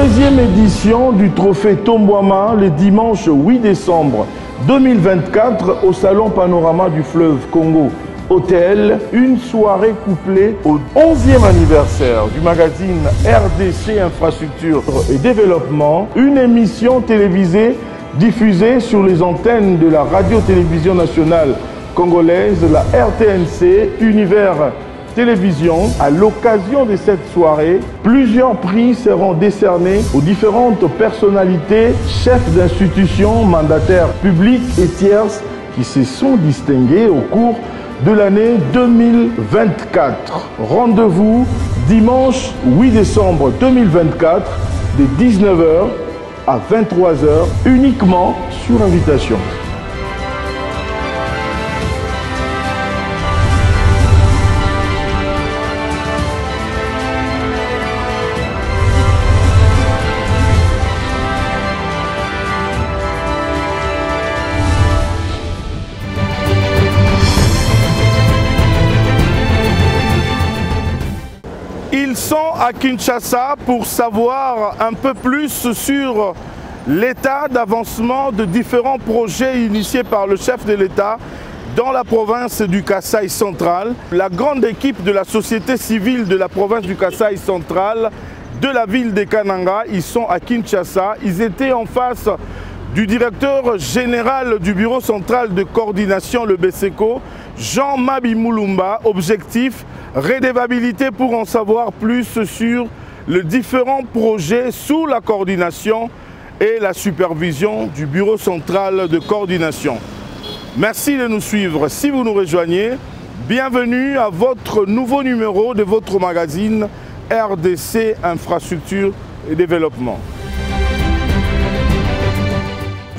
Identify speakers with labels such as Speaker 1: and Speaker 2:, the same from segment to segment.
Speaker 1: Deuxième édition du trophée Tombouama le dimanche 8 décembre 2024 au Salon Panorama du Fleuve Congo Hôtel. Une soirée couplée au 11e anniversaire du magazine RDC Infrastructure et Développement. Une émission télévisée diffusée sur les antennes de la radio-télévision nationale congolaise, la RTNC, Univers Télévision. À l'occasion de cette soirée, plusieurs prix seront décernés aux différentes personnalités, chefs d'institutions, mandataires publics et tierces qui se sont distingués au cours de l'année 2024. Rendez-vous dimanche 8 décembre 2024 de 19h à 23h uniquement sur invitation. Ils sont à Kinshasa pour savoir un peu plus sur l'état d'avancement de différents projets initiés par le chef de l'État dans la province du Kasaï central. La grande équipe de la société civile de la province du Kasaï central, de la ville de Kananga, ils sont à Kinshasa. Ils étaient en face du directeur général du bureau central de coordination, le BSECO, Jean-Mabi Moulumba. Objectif, redevabilité pour en savoir plus sur les différents projets sous la coordination et la supervision du bureau central de coordination. Merci de nous suivre. Si vous nous rejoignez, bienvenue à votre nouveau numéro de votre magazine RDC Infrastructure et Développement.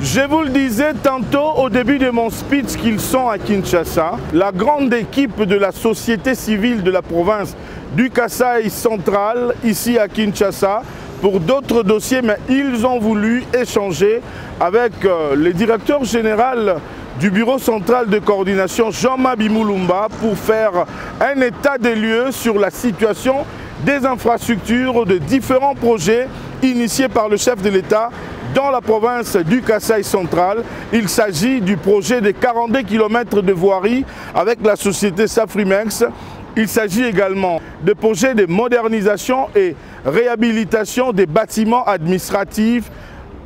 Speaker 1: Je vous le disais tantôt au début de mon speech qu'ils sont à Kinshasa. La grande équipe de la société civile de la province du Kasaï central, ici à Kinshasa, pour d'autres dossiers, mais ils ont voulu échanger avec le directeur général du bureau central de coordination, Jean-Mabi Moulumba, pour faire un état des lieux sur la situation des infrastructures de différents projets initiés par le chef de l'État dans la province du Kasaï central. Il s'agit du projet de 42 km de voirie avec la société Safrimex. Il s'agit également de projets de modernisation et réhabilitation des bâtiments administratifs,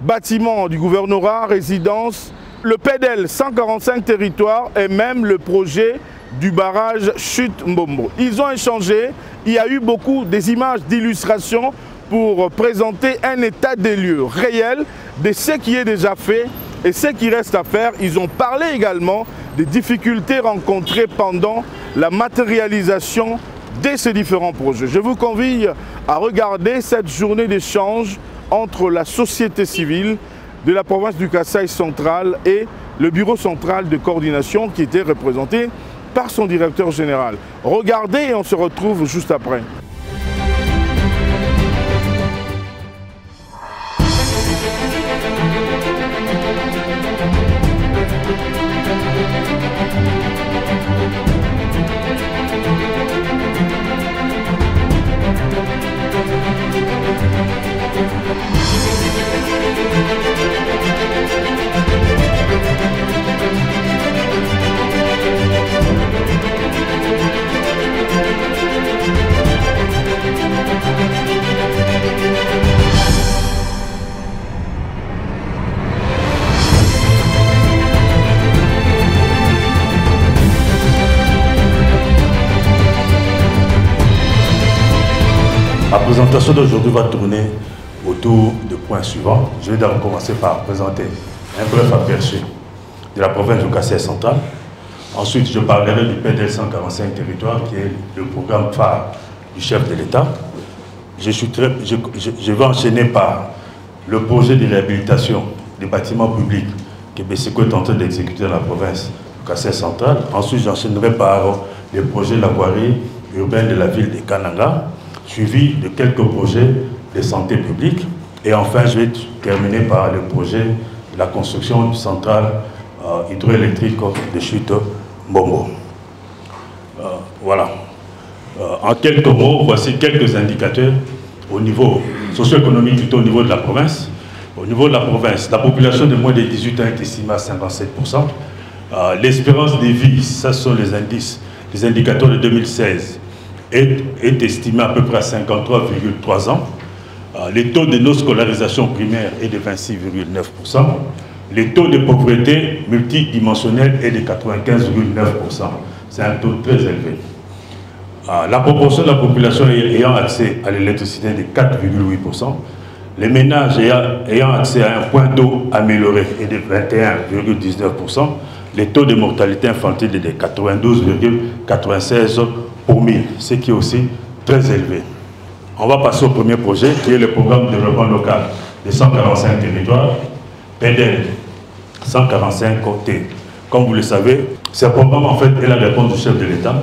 Speaker 1: bâtiments du gouvernorat, résidences, le PEDEL 145 territoires et même le projet du barrage Chute Mbombo. Ils ont échangé, il y a eu beaucoup des images d'illustration pour présenter un état des lieux réel de ce qui est déjà fait et ce qui reste à faire. Ils ont parlé également des difficultés rencontrées pendant la matérialisation de ces différents projets. Je vous convie à regarder cette journée d'échange entre la société civile de la province du Kasaï central et le bureau central de coordination qui était représenté par son directeur général. Regardez et on se retrouve juste après.
Speaker 2: La présentation d'aujourd'hui va tourner autour de points suivants. Je vais d'abord commencer par présenter un bref aperçu de la province du Kasaï central. Ensuite, je parlerai du PEDEL 145 territoires, qui est le programme phare du chef de l'État. Je vais enchaîner par le projet de réhabilitation des bâtiments publics que BSECO est en train d'exécuter dans la province du Kasaï central. Ensuite, j'enchaînerai par les projets de la voirie urbaine de la ville de Kananga, suivi de quelques projets de santé publique. Et enfin, je vais terminer par le projet de la construction du centrale hydroélectrique de Chute Mbombo. Voilà. En quelques mots, voici quelques indicateurs au niveau socio-économique, plutôt au niveau de la province. Au niveau de la province, la population de moins de 18 ans est estimée à 57%. L'espérance de vie, ça sont les indices, les indicateurs de 2016, est estimé à peu près à 53,3 ans. Le taux de non-scolarisation primaire est de 26,9%. Le taux de pauvreté multidimensionnelle est de 95,9%. C'est un taux très élevé. La proportion de la population ayant accès à l'électricité est de 4,8%. Les ménages ayant accès à un point d'eau amélioré est de 21,19%. Les taux de mortalité infantile est de 92,96 pour 1000, ce qui est aussi très élevé. On va passer au premier projet, qui est le programme de développement local de 145 territoires, PDL 145 côtés. Comme vous le savez, ce programme en fait est la réponse du chef de l'État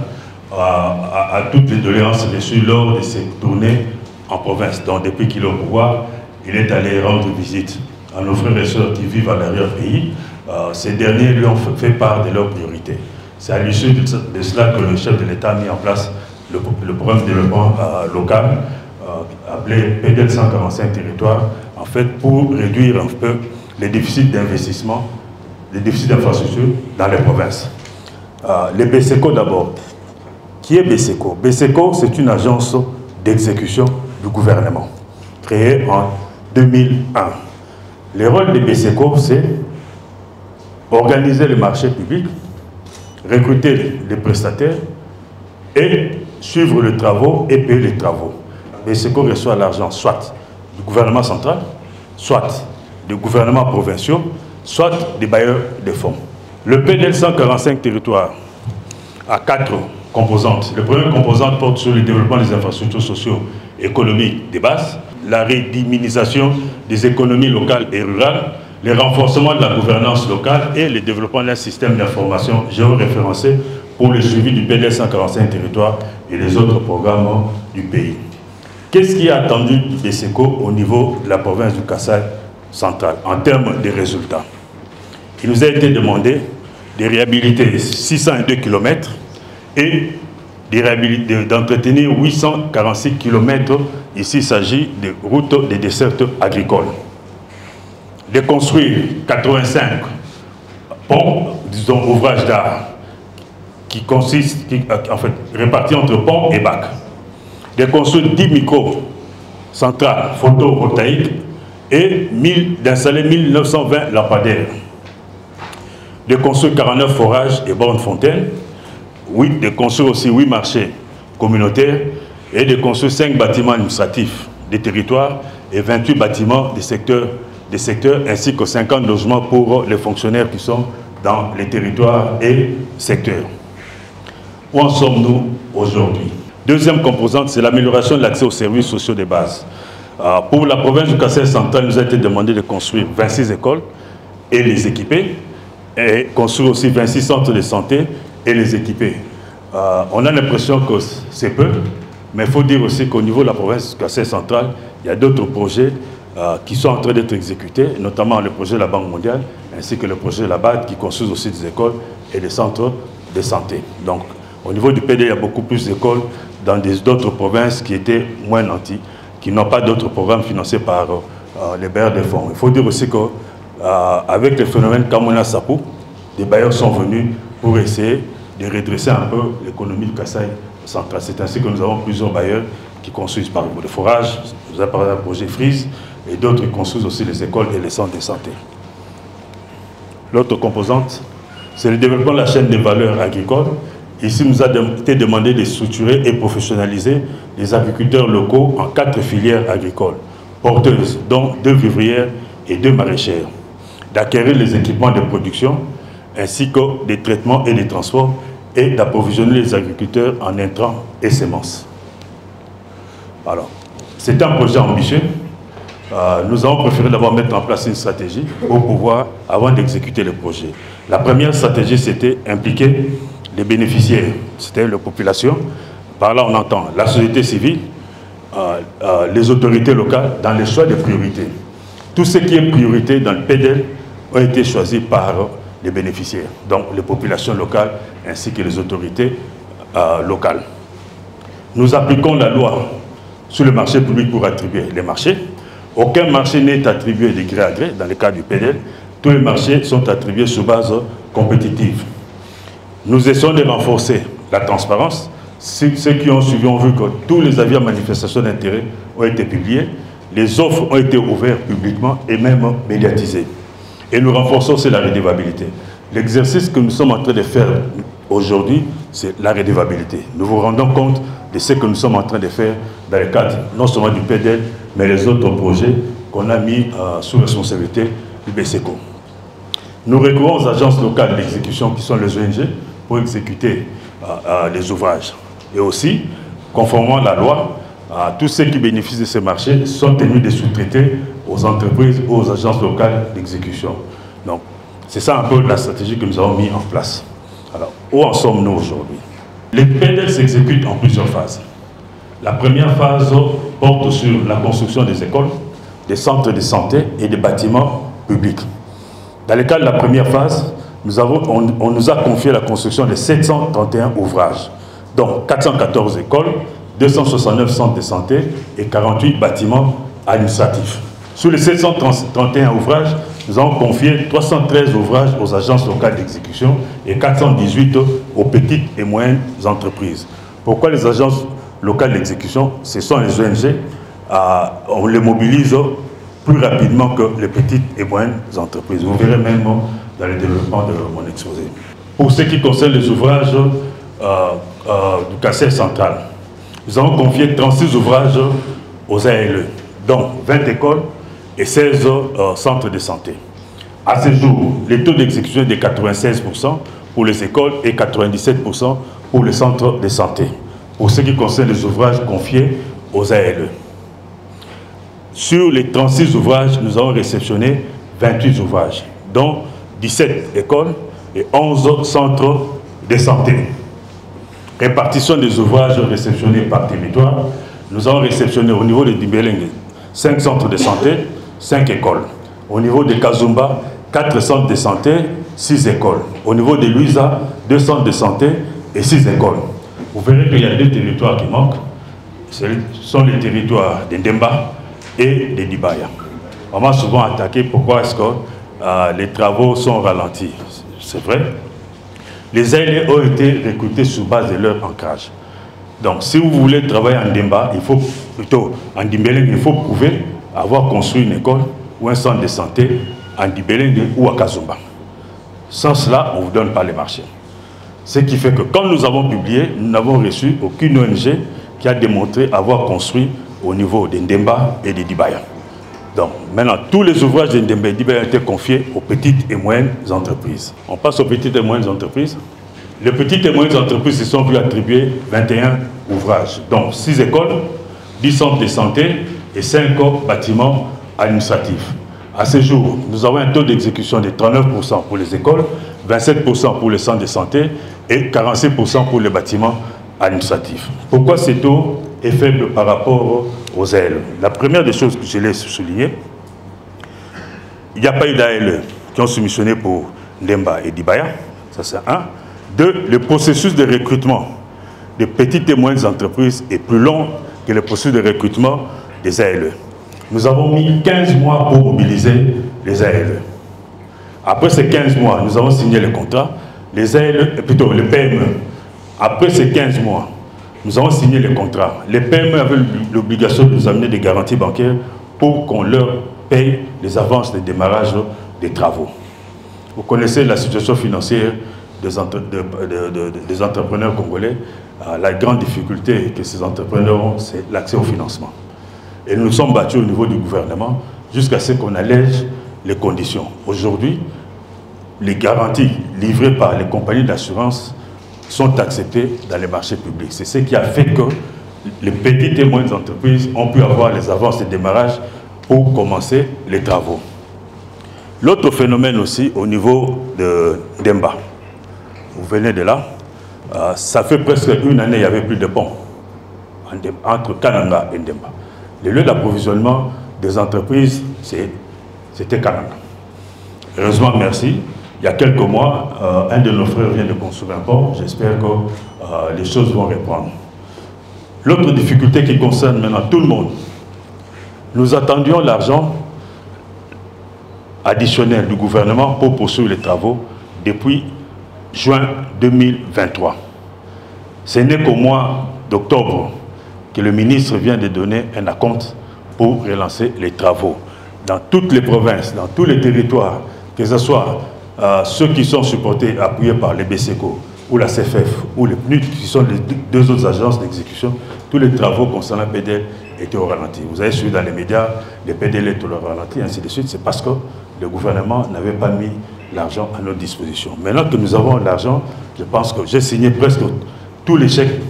Speaker 2: à toutes les doléances reçues lors de ses tournées en province. Donc depuis qu'il est au pouvoir, il est allé rendre visite à nos frères et sœurs qui vivent à l'arrière-pays. Ces derniers lui ont fait part de leurs priorités. C'est à l'issue de cela que le chef de l'État a mis en place le programme de développement local appelé PDL 145 territoires, en fait pour réduire un peu les déficits d'investissement, les déficits d'infrastructure dans les provinces. Les BCECO d'abord. Qui est BCECO? BCECO, c'est une agence d'exécution du gouvernement, créée en 2001. Le rôle de BCECO, c'est organiser le marché public, recruter les prestataires et suivre les travaux et payer les travaux. BCECO reçoit l'argent soit du gouvernement central, soit des gouvernements provinciaux, soit des bailleurs de fonds. Le PDL 145 territoires a 4 composantes. La première composante porte sur le développement des infrastructures socio-économiques de base, la redynamisation des économies locales et rurales, le renforcement de la gouvernance locale et le développement d'un système d'information géoréférencé pour le suivi du PDL 145 territoires et les autres programmes du pays. Qu'est-ce qui est attendu du BCECO au niveau de la province du Kasaï central en termes de résultats? Il nous a été demandé de réhabiliter 602 km et d'entretenir 846 km. Ici, il s'agit de routes de dessertes agricoles. De construire 85 ponts, disons ouvrages d'art, qui en fait, répartis entre ponts et bacs. De construire 10 micro-centrales photovoltaïques et d'installer 1920 lampadaires. De construire 49 forages et bornes fontaines. Oui, de construire aussi 8 marchés communautaires et de construire 5 bâtiments administratifs des territoires et 28 bâtiments des secteurs ainsi que 50 logements pour les fonctionnaires qui sont dans les territoires et secteurs. Où en sommes-nous aujourd'hui? Deuxième composante, c'est l'amélioration de l'accès aux services sociaux de base. Pour la province du Kasaï central, il nous a été demandé de construire 26 écoles et les équiper, et construire aussi 26 centres de santé et les équiper. On a l'impression que c'est peu, mais il faut dire aussi qu'au niveau de la province du Kasaï central, il y a d'autres projets qui sont en train d'être exécutés, notamment le projet de la Banque mondiale, ainsi que le projet de la BAD qui construit aussi des écoles et des centres de santé. Donc, au niveau du PD, il y a beaucoup plus d'écoles dans d'autres provinces qui étaient moins nantis, qui n'ont pas d'autres programmes financés par les bailleurs de fonds. Il faut dire aussi qu'avec le phénomène Kamuna Sapou, des bailleurs sont venus pour essayer de redresser un peu l'économie du Kasaï central. C'est ainsi que nous avons plusieurs bailleurs qui construisent par exemple des forages, nous avons par exemple le projet Frise, et d'autres qui construisent aussi les écoles et les centres de santé. L'autre composante, c'est le développement de la chaîne de valeur agricole. Ici, il nous a été demandé de structurer et professionnaliser les agriculteurs locaux en 4 filières agricoles, porteuses, dont 2 vivrières et 2 maraîchères, d'acquérir les équipements de production, ainsi que des traitements et des transports, et d'approvisionner les agriculteurs en intrants et semences. Alors, c'est un projet ambitieux. Nous avons préféré d'abord mettre en place une stratégie pour pouvoir, avant d'exécuter le projet. La première stratégie, c'était impliquer les bénéficiaires, c'était la population. Par là, on entend la société civile, les autorités locales dans les choix de priorités. Tout ce qui est priorité dans le PDL ont été choisis par les bénéficiaires, donc les populations locales ainsi que les autorités locales. Nous appliquons la loi sur le marché public pour attribuer les marchés. Aucun marché n'est attribué de gré à gré dans le cas du PDL. Tous les marchés sont attribués sur base compétitive. Nous essayons de renforcer la transparence. Ceux qui ont suivi ont vu que tous les avis à manifestation d'intérêt ont été publiés. Les offres ont été ouvertes publiquement et même médiatisées. Et nous renforçons aussi la redevabilité. L'exercice que nous sommes en train de faire aujourd'hui, c'est la redevabilité. Nous vous rendons compte de ce que nous sommes en train de faire dans le cadre non seulement du PDL, mais les autres projets qu'on a mis sous responsabilité du BCECO. Nous recourons aux agences locales d'exécution qui sont les ONG pour exécuter les ouvrages. Et aussi, conformément à la loi, tous ceux qui bénéficient de ces marchés sont tenus de sous-traiter aux entreprises ou aux agences locales d'exécution. Donc, c'est ça un peu la stratégie que nous avons mis en place. Alors, où en sommes-nous aujourd'hui? Les PDL s'exécutent en plusieurs phases. La première phase porte sur la construction des écoles, des centres de santé et des bâtiments publics. Dans le cas de la première phase, on nous a confié la construction de 731 ouvrages, dont 414 écoles, 269 centres de santé et 48 bâtiments administratifs. Sur les 731 ouvrages, nous avons confié 313 ouvrages aux agences locales d'exécution et 418 aux petites et moyennes entreprises. Pourquoi les agences locales d'exécution? Ce sont les ONG. On les mobilise plus rapidement que les petites et moyennes entreprises. Vous verrez même dans le développement de mon exposé. Pour ce qui concerne les ouvrages du Kassai central, nous avons confié 36 ouvrages aux ALE, dont 20 écoles et 16 centres de santé. À ce jour, le taux d'exécution est de 96% pour les écoles et 97% pour les centres de santé, pour ce qui concerne les ouvrages confiés aux ALE. Sur les 36 ouvrages, nous avons réceptionné 28 ouvrages, dont 17 écoles et 11 centres de santé. Répartition des ouvrages réceptionnés par territoire, nous avons réceptionné au niveau de Dimbéleng 5 centres de santé, 5 écoles. Au niveau de Kazumba, 4 centres de santé, 6 écoles. Au niveau de Luisa, 2 centres de santé et 6 écoles. Vous verrez qu'il y a 2 territoires qui manquent. Ce sont les territoires d'Indemba et de Dibaya. On m'a souvent attaqué pourquoi est-ce que les travaux sont ralentis. C'est vrai. Les ALE ont été recrutés sur base de leur ancrage. Donc, si vous voulez travailler en Demba, il faut plutôt en Dimbéleng, il faut prouver avoir construit une école ou un centre de santé en Dimbéleng ou à Kazumba. Sans cela, on ne vous donne pas les marchés. Ce qui fait que quand nous avons publié, nous n'avons reçu aucune ONG qui a démontré avoir construit au niveau d'Indemba et de Dibaya. Donc, maintenant, tous les ouvrages d'Indemba et Dibaya ont été confiés aux petites et moyennes entreprises. On passe aux petites et moyennes entreprises. Les petites et moyennes entreprises se sont vues attribuer 21 ouvrages, dont 6 écoles, 10 centres de santé et 5 bâtiments administratifs. À ce jour, nous avons un taux d'exécution de 39% pour les écoles, 27% pour les centres de santé et 46% pour les bâtiments administratifs. Pourquoi ce taux est faible par rapport aux ALE? La première des choses que je l'ai souligné, il n'y a pas eu d'ALE qui ont soumissionné pour Ndemba et Dibaya, ça c'est un. 2, le processus de recrutement des petites et moyennes entreprises est plus long que le processus de recrutement des ALE. Nous avons mis 15 mois pour mobiliser les ALE. Après ces 15 mois, nous avons signé le contrat, les ALE, plutôt le PME. Après ces 15 mois, nous avons signé le contrat. Les PME avaient l'obligation de nous amener des garanties bancaires pour qu'on leur paye les avances de démarrage des travaux. Vous connaissez la situation financière des entrepreneurs congolais. La grande difficulté que ces entrepreneurs ont, c'est l'accès au financement. Et nous nous sommes battus au niveau du gouvernement jusqu'à ce qu'on allège les conditions. Aujourd'hui, les garanties livrées par les compagnies d'assurance sont acceptées dans les marchés publics. C'est ce qui a fait que les petites et moyennes entreprises ont pu avoir les avances de démarrage pour commencer les travaux. L'autre phénomène aussi au niveau de Ndemba. Vous venez de là, ça fait presque une année, il n'y avait plus de pont entre Kananga et Ndemba. Le lieu d'approvisionnement des entreprises, c'était Kananga. Heureusement, merci. Il y a quelques mois, un de nos frères vient de construire un pont. J'espère que les choses vont reprendre. L'autre difficulté qui concerne maintenant tout le monde, nous attendions l'argent additionnel du gouvernement pour poursuivre les travaux depuis juin 2023. Ce n'est qu'au mois d'octobre que le ministre vient de donner un acompte pour relancer les travaux. Dans toutes les provinces, dans tous les territoires, que ce soit ceux qui sont supportés, appuyés par les BCECO, ou la CFF, ou les PNUD, qui sont les deux autres agences d'exécution, tous les travaux concernant PDL étaient au ralenti. Vous avez suivi dans les médias, les PDL étaient au ralenti, ainsi de suite. C'est parce que le gouvernement n'avait pas mis l'argent à notre disposition. Maintenant que nous avons l'argent, je pense que j'ai signé presque tous les chèques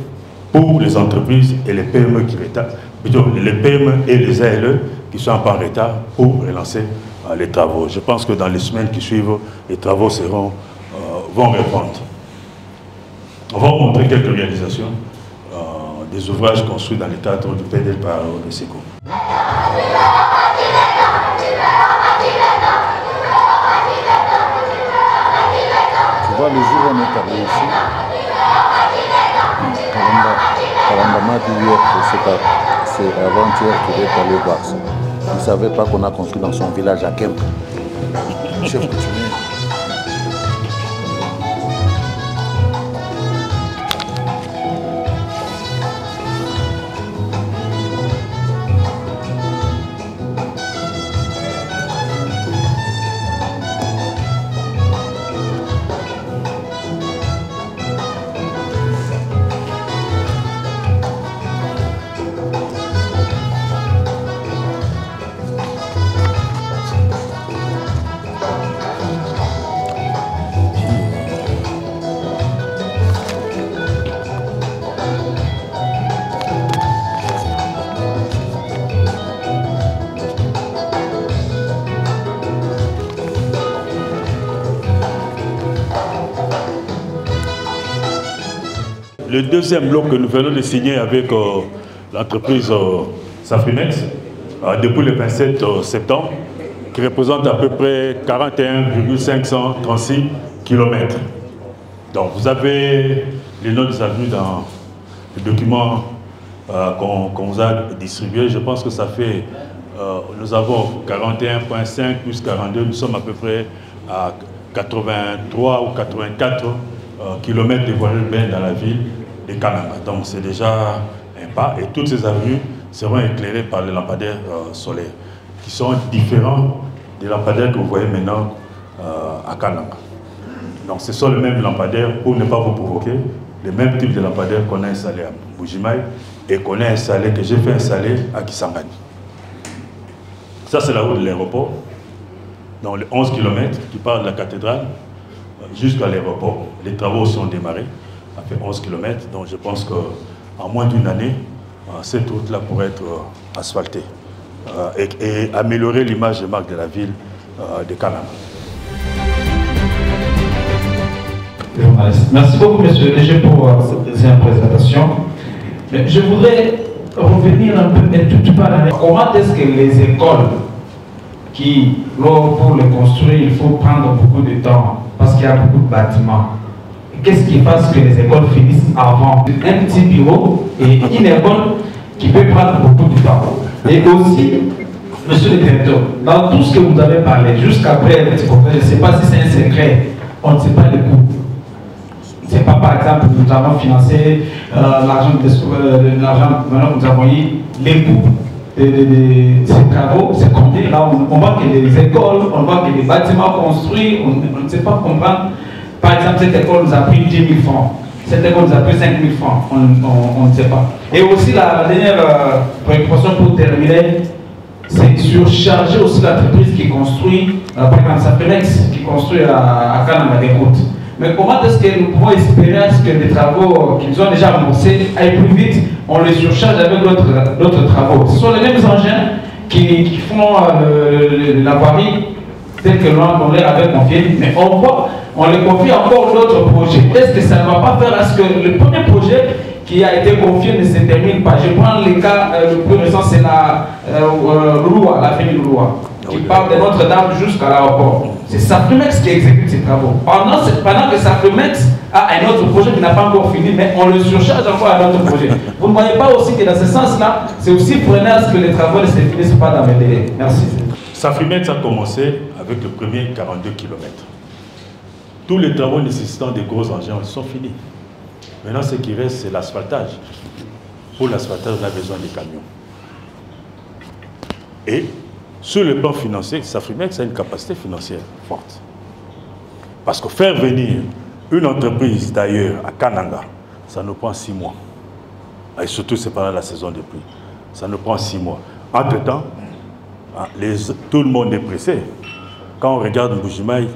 Speaker 2: pour les entreprises et les PME qui retardent, plutôt les PME et les ALE qui sont en retard pour relancer les travaux. Je pense que dans les semaines qui suivent, les travaux vont répondre. On va vous montrer quelques réalisations des ouvrages construits dans le cadre du PDL par le BCECO.
Speaker 3: Tu vois, le jour où on est arrivé ici, Kalamba m'a dit hier que c'est avant-hier qu'il est allé voir ça. Il ne savait pas qu'on a construit dans son village à Kemp. Chef coutumier.
Speaker 2: Le deuxième bloc que nous venons de signer avec l'entreprise Safrimex depuis le 27 septembre, qui représente à peu près 41,536 km. Donc vous avez les noms des avenues dans le document qu'on vous a distribué. Je pense que ça fait, nous avons 41,5 plus 42, nous sommes à peu près à 83 ou 84 km de voies urbaines dans la ville de Kananga. Donc c'est déjà un pas, et toutes ces avenues seront éclairées par les lampadaires solaires qui sont différents des lampadaires que vous voyez maintenant à Kananga. Donc ce sont les mêmes lampadaires, pour ne pas vous provoquer, les mêmes types de lampadaires qu'on a installés à Bujimaï et qu'on a installé, que j'ai fait installer à Kisangani. Ça c'est la route de l'aéroport, dans les 11 km qui part de la cathédrale jusqu'à l'aéroport. Les travaux sont démarrés, ça fait 11 km, donc je pense qu'en moins d'une année, cette route-là pourrait être asphaltée et améliorer l'image de marque de la ville de Kananga.
Speaker 4: Merci beaucoup, monsieur le DG, pour cette deuxième présentation. Je voudrais revenir un peu tout par là. Comment est-ce que les écoles, pour les construire, il faut prendre beaucoup de temps, parce qu'il y a beaucoup de bâtiments. Qu'est-ce qui fasse que les écoles finissent avant? Un petit bureau et une école qui peut prendre beaucoup de temps. Et aussi, monsieur le directeur, dans tout ce que vous avez parlé, jusqu'après, je ne sais pas si c'est un secret, on ne sait pas les coûts. C'est pas par exemple nous avons financé l'argent maintenant nous avons eu les coûts de ces travaux, c'est combien. Là on voit que les écoles, on voit que les bâtiments construits, on ne sait pas comprendre. Par exemple, cette école nous a pris 10 000 francs, cette école nous a pris 5 000 francs, on ne sait pas. Et aussi la dernière préoccupation pour terminer, c'est surcharger aussi l'entreprise qui construit, par exemple Safrimex, qui construit à Kananga des routes. Mais comment est-ce que nous pouvons espérer à ce que les travaux qu'ils ont déjà amorcés aillent plus vite? On les surcharge avec d'autres travaux. Ce sont les mêmes engins qui font la voirie telle que l'on leur avait confié, mais on les confie encore d'autres projets. Est-ce que ça ne va pas faire à ce que le premier projet qui a été confié ne se termine pas? Je prends le cas, le plus récent, c'est la l'avenue Louloua, qui part de Notre-Dame jusqu'à l'aéroport. C'est Safrimex qui exécute ces travaux. Pendant que Safrimex à un autre projet qui n'a pas encore fini, mais on le surcharge encore à un autre projet. Vous ne voyez pas aussi que dans ce sens-là, c'est aussi prenant à ce que les travaux ne se finissent pas dans les délais. Merci.
Speaker 2: Safrimex a commencé avec le premier 42 km. Tous les travaux nécessitant des gros engins sont finis. Maintenant, ce qui reste, c'est l'asphaltage. Pour l'asphaltage, on a besoin des camions. Et sur le plan financier, Safrimex a une capacité financière forte. Parce que faire venir une entreprise d'ailleurs à Kananga, ça nous prend 6 mois. Et surtout, c'est pendant la saison de pluie. Ça nous prend 6 mois. Entre-temps, tout le monde est pressé. Quand on regarde Mbujimaï,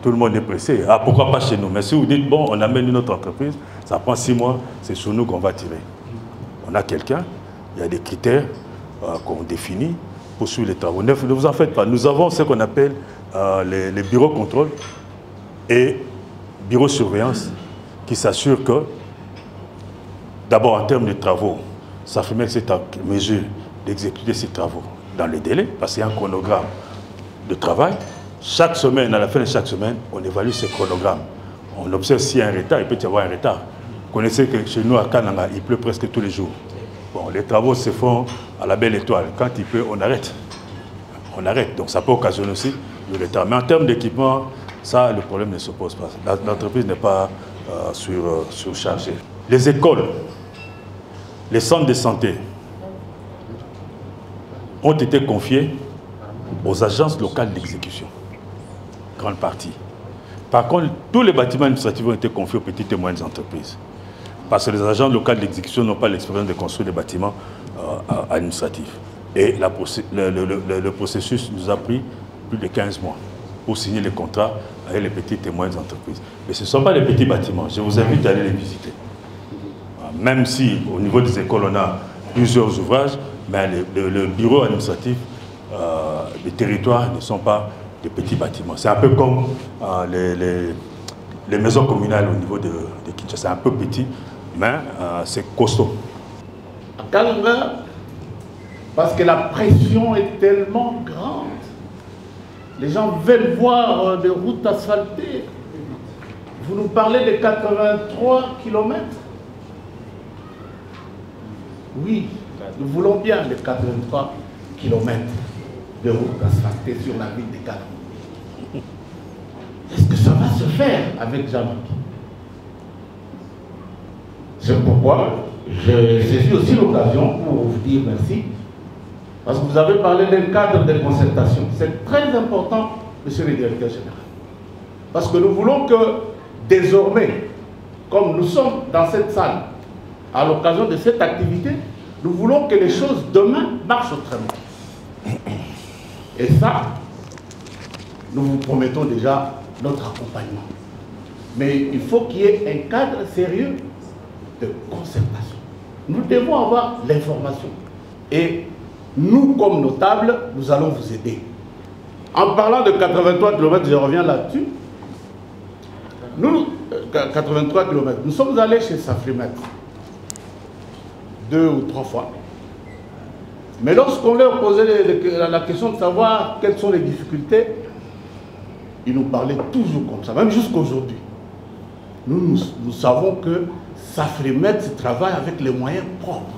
Speaker 2: tout le monde est pressé. Ah, pourquoi pas chez nous? Mais si vous dites, bon, on amène une autre entreprise, ça prend 6 mois, c'est sur nous qu'on va tirer. On a quelqu'un, il y a des critères qu'on définit pour suivre les travaux. Ne vous en faites pas. Nous avons ce qu'on appelle les bureaux contrôle et bureaux surveillance qui s'assurent que, d'abord en termes de travaux, Safrimex est en mesure d'exécuter ces travaux dans les délais, parce qu'il y a un chronogramme de travail. Chaque semaine, à la fin de chaque semaine, on évalue ces chronogrammes. On observe s'il y a un retard, il peut y avoir un retard. Vous connaissez que chez nous, à Kananga, il pleut presque tous les jours. Bon, les travaux se font à la belle étoile. Quand il pleut, on arrête. On arrête. Donc ça peut occasionner aussi le retard. Mais en termes d'équipement, ça, le problème ne se pose pas. L'entreprise n'est pas surchargée. Les écoles, les centres de santé ont été confiés aux agences locales d'exécution. Grande partie. Par contre, tous les bâtiments administratifs ont été confiés aux petites et moyennes entreprises. Parce que les agences locales d'exécution n'ont pas l'expérience de construire des bâtiments administratifs. Et le processus nous a pris plus de 15 mois pour signer les contrats avec les petites et moyennes entreprises. Mais ce ne sont pas les petits bâtiments. Je vous invite à aller les visiter. Même si au niveau des écoles, on a plusieurs ouvrages, mais le bureau administratif des territoires ne sont pas des petits bâtiments. C'est un peu comme les maisons communales au niveau de Kinshasa. C'est un peu petit, mais c'est costaud.
Speaker 5: À Kananga, parce que la pression est tellement grande. Les gens veulent voir des routes asphaltées. Vous nous parlez de 83 km? Oui, nous voulons bien les 83 km de routes asphaltées sur la ville de Kananga. Est-ce que ça va se faire avec Jean-Marc? C'est pourquoi j'ai saisi aussi l'occasion pour vous dire merci. Parce que vous avez parlé d'un cadre de concertation. C'est très important, monsieur le directeur général. Parce que nous voulons que désormais, comme nous sommes dans cette salle, à l'occasion de cette activité, nous voulons que les choses demain marchent autrement. Et ça, nous vous promettons déjà notre accompagnement. Mais il faut qu'il y ait un cadre sérieux de concertation. Nous devons avoir l'information. Et nous, comme notables, nous allons vous aider. En parlant de 83 km, je reviens là-dessus. Nous, 83 km, nous sommes allés chez Safrimex 2 ou 3 fois. Mais lorsqu'on leur posait la question de savoir quelles sont les difficultés, ils nous parlaient toujours comme ça, même jusqu'aujourd'hui. Nous savons que Safrimex travaille avec les moyens propres.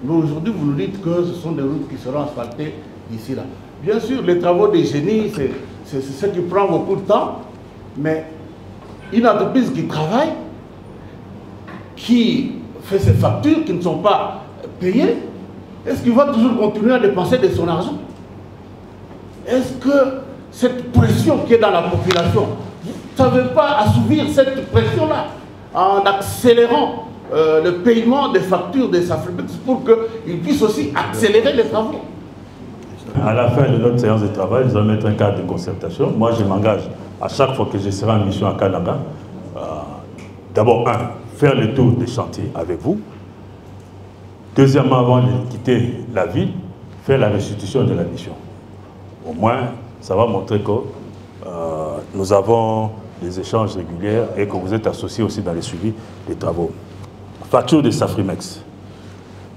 Speaker 5: Mais aujourd'hui, vous nous dites que ce sont des routes qui seront asphaltées d'ici là. Bien sûr, les travaux des génies, c'est ce qui prend beaucoup de temps, mais une entreprise qui travaille, qui fait ses factures, qui ne sont pas payées, est-ce qu'il va toujours continuer à dépenser de son argent? Est-ce que cette pression qui est dans la population, vous ne savez pas assouvir cette pression-là en accélérant le paiement des factures des Safrimex pour qu'ils puissent aussi accélérer les travaux?
Speaker 2: À la fin de notre séance de travail, nous allons mettre un cadre de concertation. Moi, je m'engage à chaque fois que je serai en mission à Kananga, d'abord, faire le tour des chantiers avec vous. Deuxièmement, avant de quitter la ville, faire la restitution de la mission. Au moins, ça va montrer que nous avons des échanges réguliers et que vous êtes associés aussi dans les suivis des travaux. Facture de Safrimex.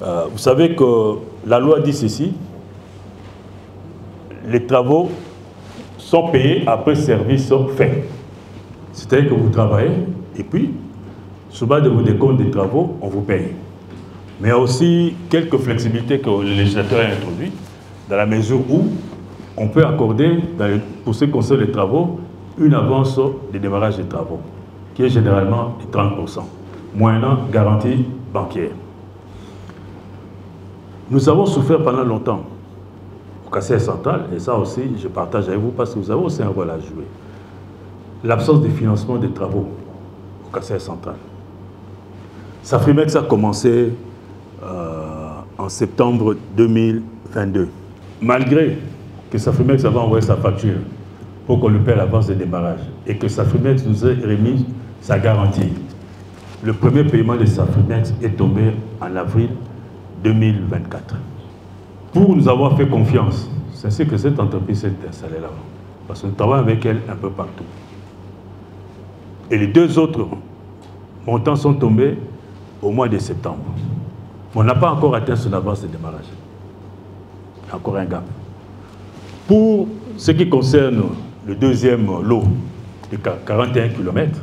Speaker 2: Vous savez que la loi dit ceci, les travaux sont payés après service fait. C'est-à-dire que vous travaillez, Et puis, sur base de vos décomptes des travaux, on vous paye. Mais il y a aussi quelques flexibilités que le législateur a introduites, dans la mesure où on peut accorder, pour ce qui concerne les travaux, une avance de démarrage des travaux, qui est généralement de 30%, moyennant garantie bancaire. Nous avons souffert pendant longtemps au Kassai central, et ça aussi je partage avec vous parce que vous avez aussi un rôle à jouer. L'absence de financement des travaux au Kassai central. Safrimex a commencé en septembre 2022. Malgré que Safrimex avait envoyé sa facture pour qu'on lui paie l'avance de démarrage et que Safrimex nous ait remis sa garantie, le premier paiement de Safrimex est tombé en avril 2024. Pour nous avoir fait confiance, c'est ainsi que cette entreprise s'est installée là-bas. Parce que nous travaillons avec elle un peu partout. Et les deux autres montants sont tombés au mois de septembre. On n'a pas encore atteint son avance de démarrage. Il y a encore un gap. Pour ce qui concerne le deuxième lot de 41 km,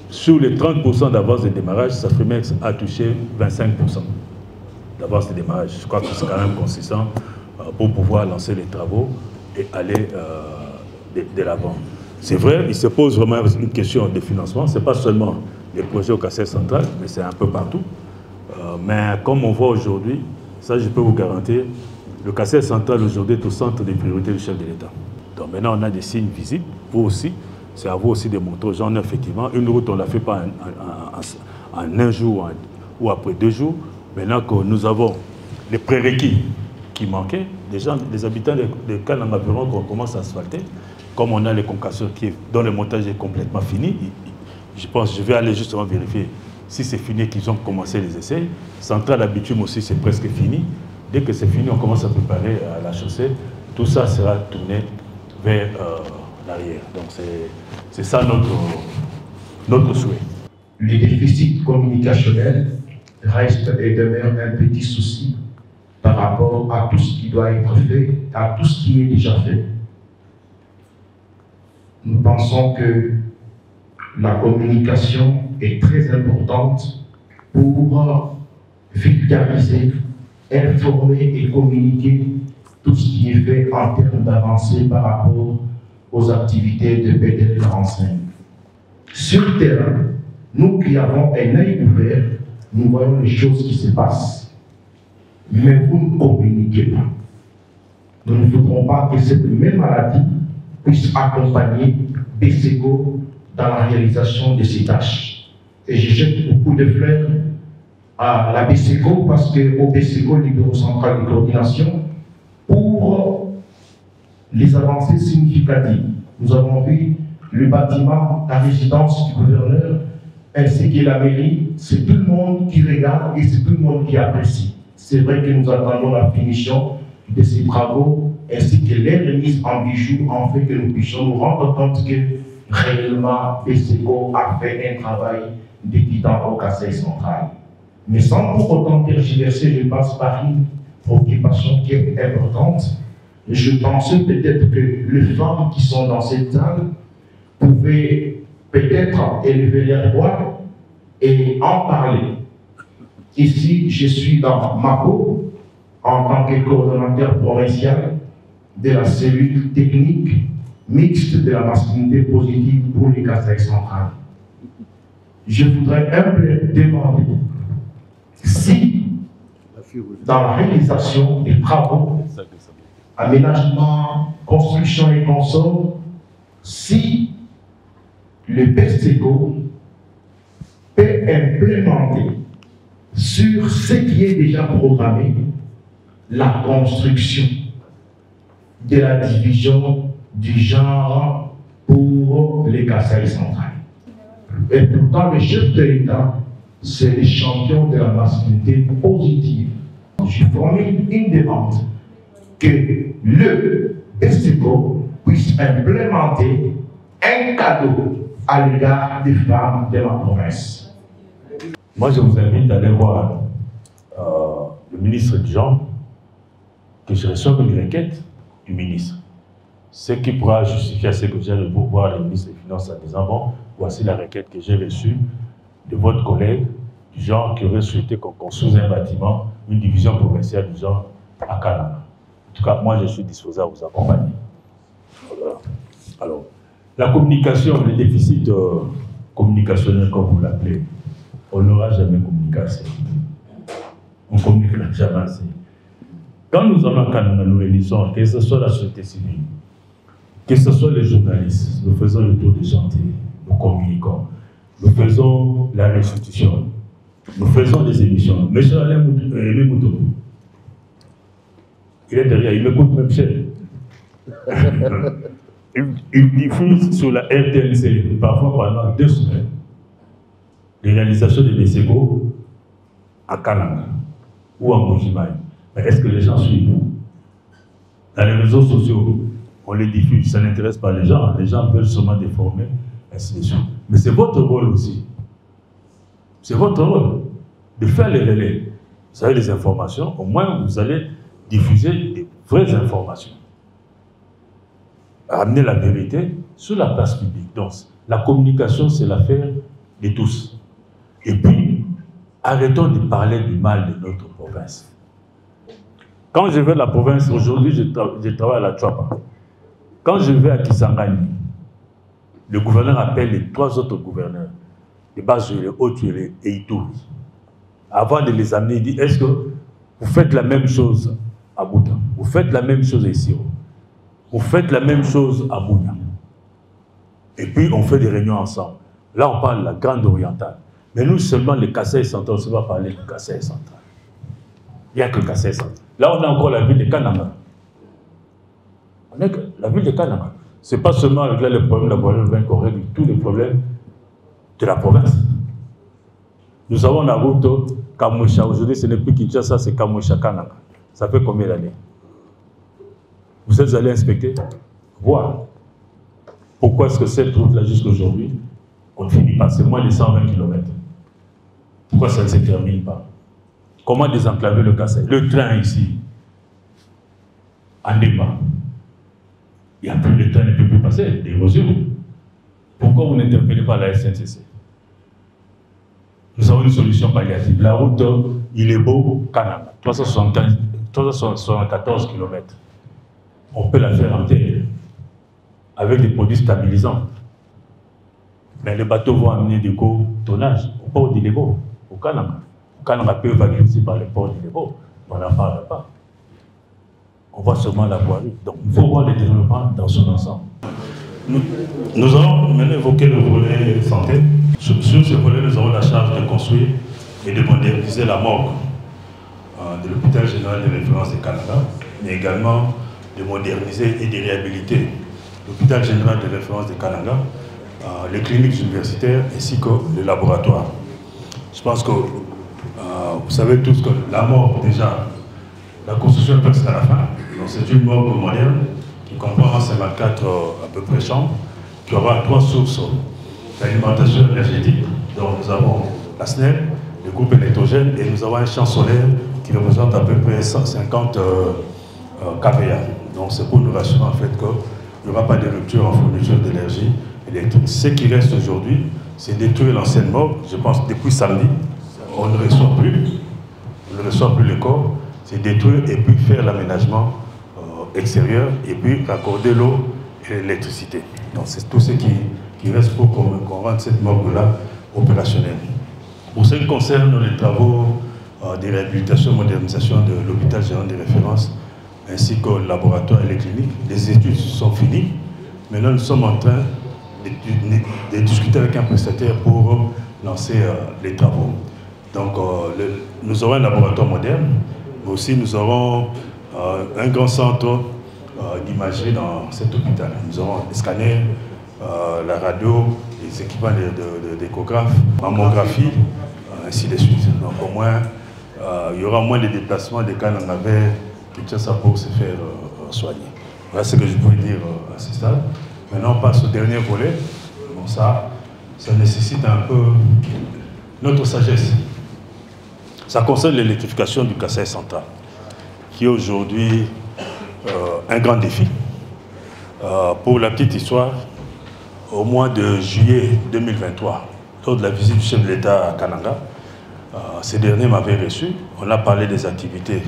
Speaker 2: sur les 30% d'avance de démarrage, Safrimex a touché 25% d'avance de démarrage. Je crois que c'est quand même consistant pour pouvoir lancer les travaux et aller de l'avant. C'est vrai, il se pose vraiment une question de financement. Ce n'est pas seulement les projets au Kassai central, mais c'est un peu partout. Mais comme on voit aujourd'hui, ça je peux vous garantir, le Kassai central aujourd'hui est au centre des priorités du chef de l'État. Donc maintenant on a des signes visibles, vous aussi, c'est à vous aussi de montrer aux gens, effectivement, une route on ne la fait pas en un jour ou après 2 jours. Maintenant que nous avons les prérequis qui manquaient, les habitants des Kananga verront qu'on commence à asphalter, comme on a les concasseurs dont le montage est complètement fini. Je pense, je vais aller justement vérifier si c'est fini qu'ils ont commencé les essais. Centrale à bitume aussi, c'est presque fini. Dès que c'est fini, on commence à préparer la chaussée. Tout ça sera tourné vers l'arrière. Donc c'est ça notre souhait.
Speaker 6: Les déficits communicationnels restent et demeurent un petit souci par rapport à tout ce qui doit être fait, à tout ce qui est déjà fait. Nous pensons que la communication est très importante pour vulgariser, informer et communiquer tout ce qui est fait en termes d'avancée par rapport aux activités de PD45. Sur le terrain, nous qui avons un œil ouvert, nous voyons les choses qui se passent. Mais vous ne communiquez pas. Nous ne voudrons pas que cette même maladie puisse accompagner BCECO dans la réalisation de ces tâches. Et je jette beaucoup de fleurs à la BCECO parce qu'au BCECO, le bureau central de coordination, pour les avancées significatives. Nous avons vu le bâtiment, la résidence du gouverneur, ainsi que la mairie. C'est tout le monde qui regarde et c'est tout le monde qui apprécie. C'est vrai que nous attendons la finition de ces travaux, ainsi que les remises en bijoux, en fait que nous puissions nous rendre compte que réellement BCECO a fait un travail d'évident au Kassai central. Mais sans pour autant tergiverser, je passe par une préoccupation qui est importante. Je pensais peut-être que les femmes qui sont dans cette salle pouvaient peut-être élever leur voix et en parler. Ici, je suis dans Mako, en tant que coordonnateur provincial de la cellule technique mixte de la masculinité positive pour les Kassai central. Je voudrais un peu demander si, dans la réalisation des travaux, aménagement, construction et consorts, si le BCECO peut implémenter sur ce qui est déjà programmé la construction de la division du genre pour les Kassai central. Et pourtant, le chef de l'État, c'est le champion de la masculinité positive. Je formule une demande que le BCECO puisse implémenter un cadeau à l'égard des femmes de la province.
Speaker 2: Moi, je vous invite à aller voir le ministre du Genre, que je reçoive une requête du ministre. Ce qui pourra justifier à ce que j'aille voir le ministre des Finances en disant, bon, voici la requête que j'ai reçue de votre collègue, du genre qui aurait souhaité qu'on construise un bâtiment, une division provinciale du genre à Kananga. En tout cas, moi, je suis disposé à vous accompagner. Voilà. Alors, la communication, le déficit communicationnel, comme vous l'appelez, on n'aura jamais communiqué assez. On ne communiquera jamais assez. Quand nous allons à Kananga, nous réalisons que ce soit la société civile, que ce soit les journalistes, nous faisons le tour des chantiers, nous communiquons, nous faisons la restitution, nous faisons des émissions. M. Alain Moutoubou, il est derrière, il me coûte même cher. Il diffuse sur la RTNC, parfois pendant 2 semaines, les réalisations de Bességo à Kananga ou à Mojimaï. Mais est-ce que les gens suivent? Dans les réseaux sociaux, on les diffuse, ça n'intéresse pas les gens veulent seulement déformer, ainsi de suite. Mais c'est votre rôle aussi. C'est votre rôle de faire les relais. Vous avez les informations, au moins vous allez diffuser des vraies informations. Amener la vérité sur la place publique. Donc, la communication, c'est l'affaire de tous. Et puis, arrêtons de parler du mal de notre province. Quand je vais à la province, aujourd'hui, je travaille à la Tchouapa. Quand je vais à Kisangani, le gouverneur appelle les 3 autres gouverneurs, de Bas-Juré, Haut-Juré et Ituri. Avant de les amener, il dit, est-ce que vous faites la même chose à Bouta? Vous faites la même chose ici? Vous faites la même chose à Bounia? Et puis, on fait des réunions ensemble. Là, on parle de la Grande Orientale. Mais nous, seulement les Kassai Central, on ne va pas parler du Kassai Central. Il n'y a que le Kassai Central. Là, on a encore la ville de Kananga. On est que la ville de Kananga. Ce n'est pas seulement avec là, les problèmes de la voiture qu'on règle tous les problèmes de la province. Nous avons la route Kamoucha. Aujourd'hui, ce n'est plus Kinshasa, c'est Kamoucha Kananga. Ça fait combien d'années? Vous êtes allé inspecter, voir. Pourquoi est-ce que cette route-là, jusqu'à aujourd'hui, on ne finit pas? C'est moins de 120 km. Pourquoi ça ne se termine pas? Comment désenclaver le Kassai? Le train ici, en débat. Il n'y a plus de train, ne peut plus passer, d'érosion. Pourquoi vous n'interpellez pas la SNCC? Nous avons une solution palliative. La route, il est beau, Kananga, 374 km. On peut la faire en terre, avec des produits stabilisants. Mais les bateaux vont amener du gros tonnage au port d'Ilebo, au Kananga. Au Kananga peut évacuer aussi par le port d'Ilebo. On n'en parle pas. On voit seulement la voirie. Donc il faut voir le développement dans son ensemble. Nous allons maintenant évoquer le volet santé. Sur ce volet, nous avons la charge de construire et de moderniser la morgue de l'hôpital général de référence de Kananga, mais également de moderniser et de réhabiliter l'hôpital général de référence de Kananga, les cliniques universitaires ainsi que le laboratoire. Je pense que vous savez tous que la morgue, déjà, la construction est presque à la fin. C'est une morgue moderne qui comprend 54 à peu près chambres, qui aura 3 sources d'alimentation énergétique. Donc nous avons la SNEL, le groupe électrogène, et nous avons un champ solaire qui représente à peu près 150 kVA. Donc c'est pour nous rassurer en fait qu'il n'y aura pas de rupture en fourniture d'énergie électrique. Ce qui reste aujourd'hui, c'est détruire l'ancienne morgue. Je pense que depuis samedi, on ne reçoit plus le corps. C'est détruire et puis faire l'aménagement extérieur et puis raccorder l'eau et l'électricité. Donc c'est tout ce qui reste pour qu'on rende cette morgue-là opérationnelle. Pour ce qui concerne les travaux de réhabilitation et modernisation de l'hôpital général de référence, ainsi que le laboratoire et les cliniques, les études sont finies. Maintenant, nous sommes en train de discuter avec un prestataire pour lancer les travaux. Donc, nous aurons un laboratoire moderne, mais aussi nous aurons un grand centre d'imagerie dans cet hôpital. Nous aurons des scanners, la radio, les équipements d'échographe, mammographie, ainsi de suite. Donc, au moins, il y aura moins de déplacements des cas en avait Kinshasa pour se faire soigner. Voilà ce que je peux dire à ce stade. Maintenant, on passe au dernier volet. Bon, ça nécessite un peu notre sagesse. Ça concerne l'électrification du Kassai central, qui est aujourd'hui un grand défi. Pour la petite histoire, au mois de juillet 2023, lors de la visite du chef de l'État à Kananga. Ce dernier m'avait reçu. On a parlé des activités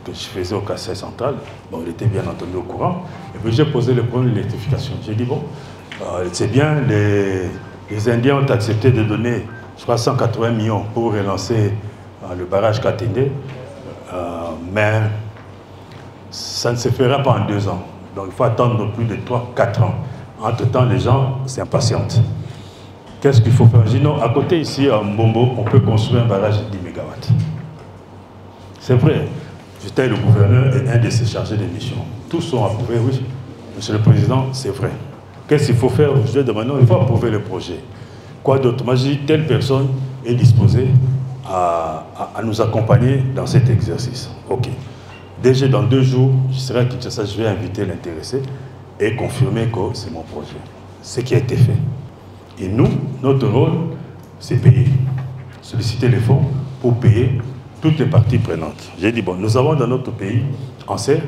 Speaker 2: que je faisais au Kasaï central. Bon, il était bien entendu au courant. Et puis j'ai posé le problème de l'électrification. J'ai dit, bon, c'est bien, les Indiens ont accepté de donner, je crois, 180 millions pour relancer le barrage Katende. Mais ça ne se fera pas en 2 ans. Donc il faut attendre plus de 3-4 ans. Entre-temps, les gens s'impatientent. Qu'est-ce qu'il faut faire? Je dis non, à côté ici, à Mbombo, on peut construire un barrage de 10 MW. C'est vrai. J'étais le gouverneur et un de ses chargés de mission. Tous sont approuvés, oui. Monsieur le Président, c'est vrai. Qu'est-ce qu'il faut faire? Je lui ai demandé, il faut approuver le projet. Quoi d'autre? Moi, j'ai dit, telle personne est disposée à nous accompagner dans cet exercice. OK. Déjà dans 2 jours, je serai à Kinshasa, je vais inviter l'intéressé et confirmer que c'est mon projet. Ce qui a été fait. Et nous, notre rôle, c'est payer. Solliciter les fonds pour payer toutes les parties prenantes. J'ai dit, bon, nous avons dans notre pays ANSER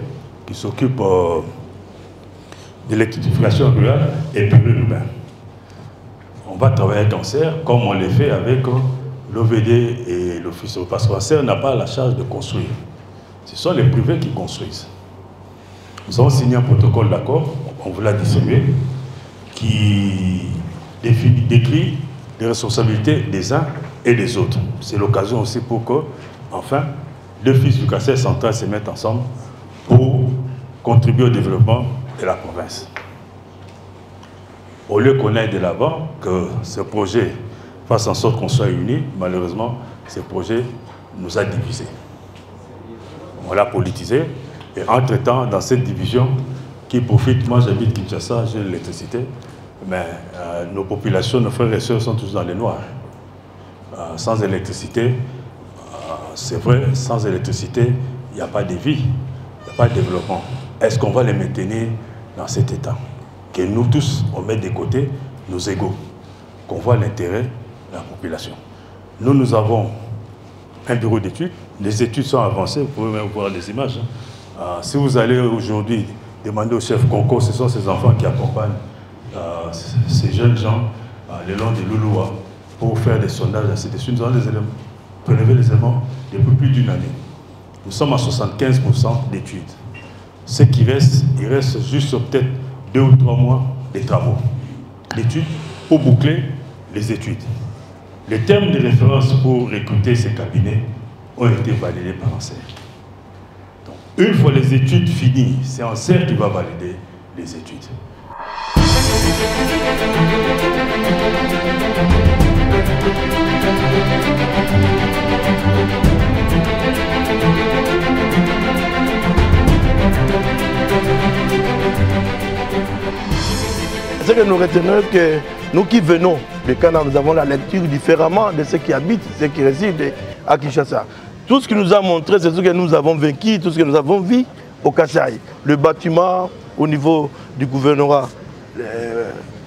Speaker 2: qui s'occupe de l'électrification rurale et périurbain. On va travailler avec ANSER comme on le fait avec l'OVD et l'Office. Parce qu'ANSER n'a pas la charge de construire. Ce sont les privés qui construisent. Nous avons signé un protocole d'accord, on vous l'a distribué, qui décrit les responsabilités des uns et des autres. C'est l'occasion aussi pour que, enfin, les fils du Kasaï central se mettent ensemble pour contribuer au développement de la province. Au lieu qu'on aille de l'avant, que ce projet fasse en sorte qu'on soit unis, malheureusement, ce projet nous a divisés. On l'a politisé, et entre-temps, dans cette division qui profite, moi j'habite Kinshasa, j'ai l'électricité, mais nos populations, nos frères et sœurs sont tous dans les noirs. Sans électricité, c'est vrai, sans électricité, il n'y a pas de vie, il n'y a pas de développement. Est-ce qu'on va les maintenir dans cet état? Que nous tous, on met de côté nos égos, qu'on voit l'intérêt de la population. Nous avons un bureau d'études, les études sont avancées, vous pouvez même voir les images. Si vous allez aujourd'hui demander au chef Conco, ce sont ces enfants qui accompagnent ces jeunes gens le long de Louloua pour faire des sondages, ainsi de suite. Nous allons prélever les éléments depuis plus d'1 année. Nous sommes à 75% d'études. Ce qui reste, il reste juste peut-être 2 ou 3 mois de travaux d'études pour boucler les études. Les termes de référence pour recruter ces cabinets ont été validés par ANSER. Donc, une fois les études finies, c'est ANSER qui va valider les études.
Speaker 7: C'est que nous retenons que nous qui venons de Canada, nous avons la lecture différemment de ceux qui habitent, ceux qui résident à Kinshasa. Tout ce qui nous a montré, c'est ce que nous avons vécu, tout ce que nous avons vu au Kasaï. Le bâtiment au niveau du gouvernorat,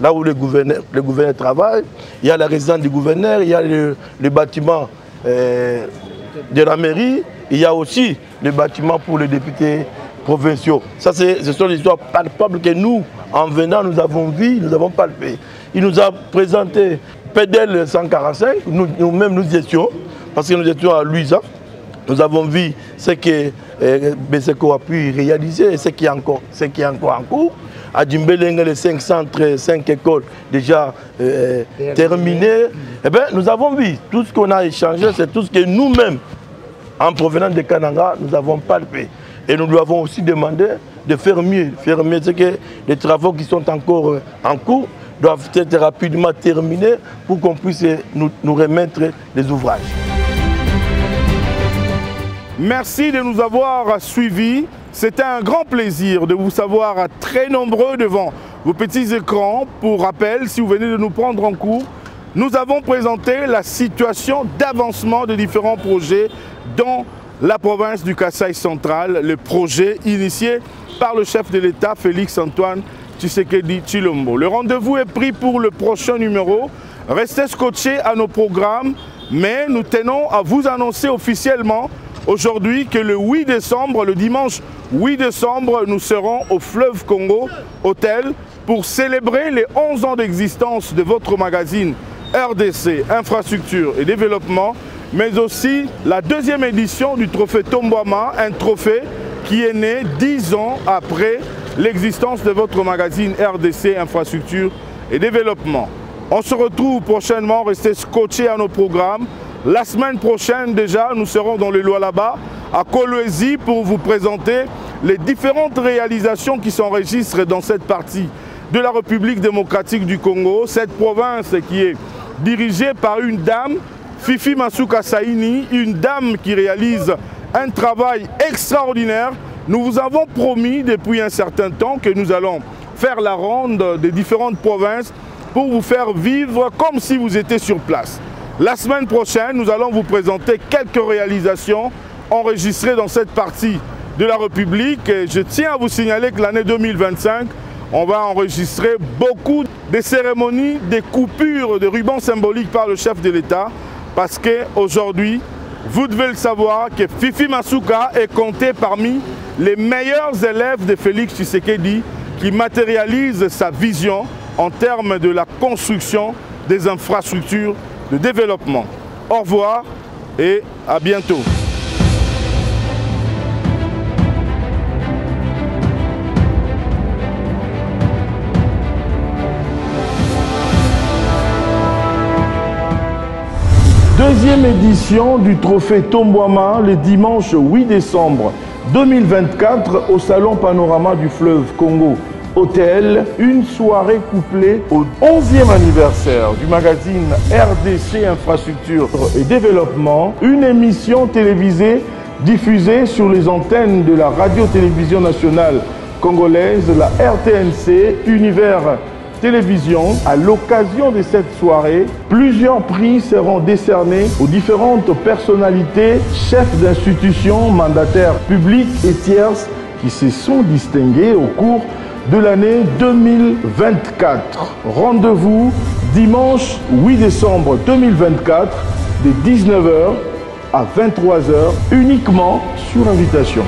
Speaker 7: là où le gouverneur travaille, il y a la résidence du gouverneur, il y a le bâtiment de la mairie, il y a aussi le bâtiment pour les députés provinciaux. Ça, ce sont des histoires palpables que nous, en venant, nous avons vu, nous avons palpé. Il nous a présenté PDL 145, nous-mêmes nous étions, parce que nous étions à Luisa. Nous avons vu ce que Beseko a pu réaliser et ce qui est encore en cours. À Djimbélenge, les 5 centres, 5 écoles déjà terminées. Eh bien, nous avons vu tout ce qu'on a échangé, c'est tout ce que nous-mêmes, en provenance de Kananga, nous avons palpé. Et nous lui avons aussi demandé de faire mieux. Faire mieux, c'est que les travaux qui sont encore en cours doivent être rapidement terminés pour qu'on puisse nous remettre les ouvrages.
Speaker 1: Merci de nous avoir suivis. C'était un grand plaisir de vous savoir très nombreux devant vos petits écrans. Pour rappel, si vous venez de nous prendre en cours, nous avons présenté la situation d'avancement de différents projets dans la province du Kasaï central, le projet initié par le chef de l'État, Félix-Antoine Tshisekedi Tshilombo. Le rendez-vous est pris pour le prochain numéro. Restez scotchés à nos programmes, mais nous tenons à vous annoncer officiellement aujourd'hui que le 8 décembre, le dimanche 8 décembre, nous serons au Fleuve Congo Hôtel pour célébrer les 11 ans d'existence de votre magazine RDC, Infrastructure et Développement, mais aussi la deuxième édition du trophée Tombouama, un trophée qui est né 10 ans après l'existence de votre magazine RDC, Infrastructure et Développement. On se retrouve prochainement, restez scotchés à nos programmes. La semaine prochaine déjà, nous serons dans le Lualaba, à Kolwezi, pour vous présenter les différentes réalisations qui s'enregistrent dans cette partie de la République démocratique du Congo, cette province qui est dirigée par une dame, Fifi Masuka Saini, une dame qui réalise un travail extraordinaire. Nous vous avons promis depuis un certain temps que nous allons faire la ronde des différentes provinces pour vous faire vivre comme si vous étiez sur place. La semaine prochaine, nous allons vous présenter quelques réalisations enregistrées dans cette partie de la République. Et je tiens à vous signaler que l'année 2025, on va enregistrer beaucoup de cérémonies, des coupures de rubans symboliques par le chef de l'État, parce qu'aujourd'hui, vous devez le savoir que Fifi Masuka est compté parmi les meilleurs élèves de Félix Tshisekedi qui matérialise sa vision en termes de la construction des infrastructures de développement. Au revoir et à bientôt. Deuxième édition du trophée Tombouama le dimanche 8 décembre 2024 au Salon Panorama du Fleuve Congo Hôtel. Une soirée couplée au 11e anniversaire du magazine RDC Infrastructure et Développement. Une émission télévisée diffusée sur les antennes de la radio-télévision nationale congolaise, la RTNC, Univers Télévision. À l'occasion de cette soirée, plusieurs prix seront décernés aux différentes personnalités, chefs d'institutions, mandataires publics et tierces qui se sont distingués au cours de l'année 2024. Rendez-vous dimanche 8 décembre 2024 de 19h à 23h uniquement sur invitation.